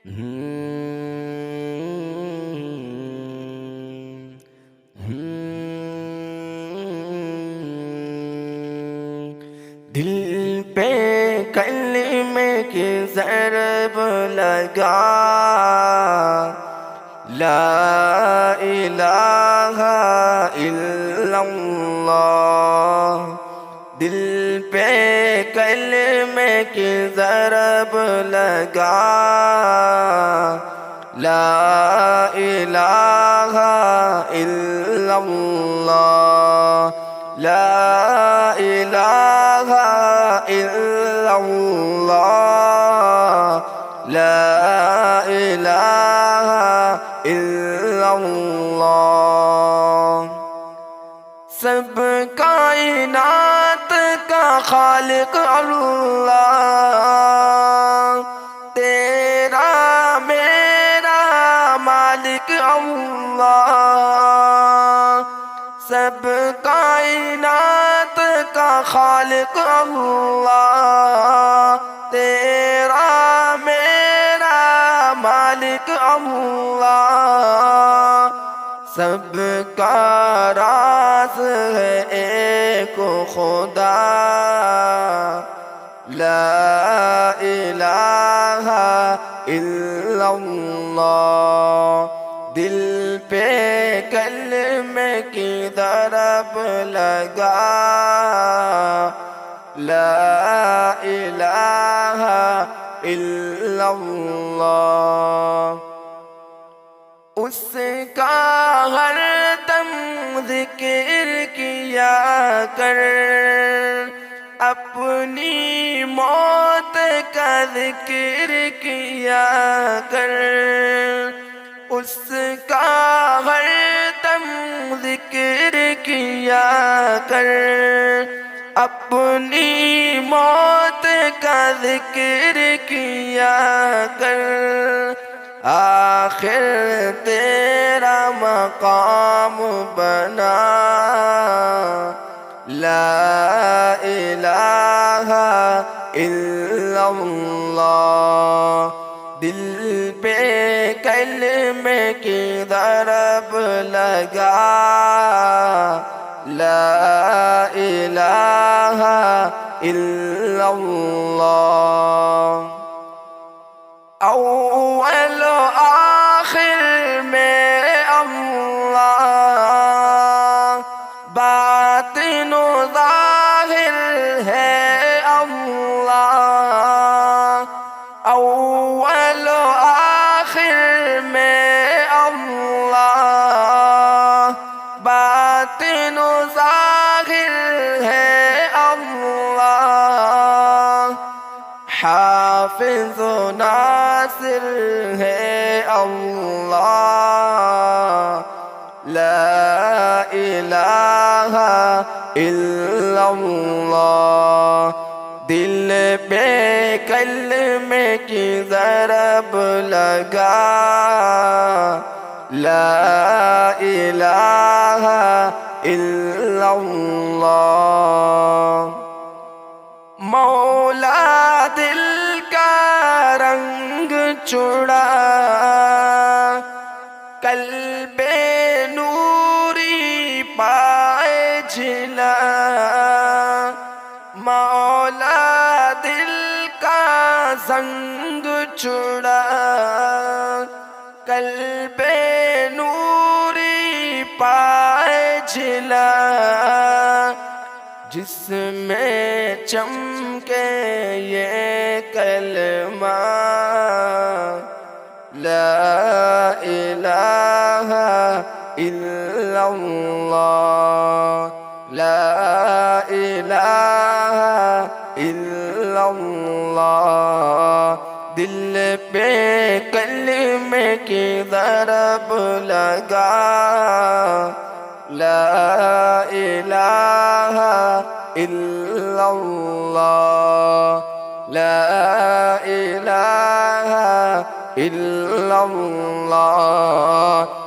دل پہ کلمے کی ضرب لگا، لا الہ الا اللہ۔ دل پہ کلمے کی ضرب لگا، لا الہ الا اللہ، لا الہ الا اللہ، لا الہ الا اللہ۔ سب کائنات کا خالق اللہ، تیرا میرا مالک اللہ۔ سب کائنات کا خالق اللہ، تیرا میرا مالک اللہ۔ سب کا راز ہے ایک خدا، لا الہ الا اللہ۔ دل پہ کلمے کی ضرب لگا، لا الہ الا اللہ۔ اس کا ہر دم ذکر کیا کر، اپنی موت کا ذکر کیا کر۔ اس کا ہر دم ذکر کیا کر، اپنی موت کا ذکر کیا کر۔ آخر تیرا مقام بنا، لا الہ الا اللہ۔ دل پہ کلمے کی ضرب لگا، لا الہ الا اللہ۔ اول و آخر میں اللہ، باطن و ظاہر ہے اللہ۔ اول و آخر میں اللہ، باطن و ظاہر ہے اللہ۔ حافظ و ناصر ہے اللہ، لا الہ الا اللہ۔ دل پہ کلمے کی ضرب لگا، لا الہ الا اللہ۔ مولا دل کا رنگ چھڑا، قلب نوری پائے جھلا۔ مولا دل کا زنگ چھڑا، قلب نوری پائے جھلا۔ جس میں چمکے یہ کلمہ، لا الہ الا اللہ، لا الہ الا اللہ۔ دل پہ کلمے کی ضرب لگا، لا الہ الا اللہ، لا الہ الا اللہ۔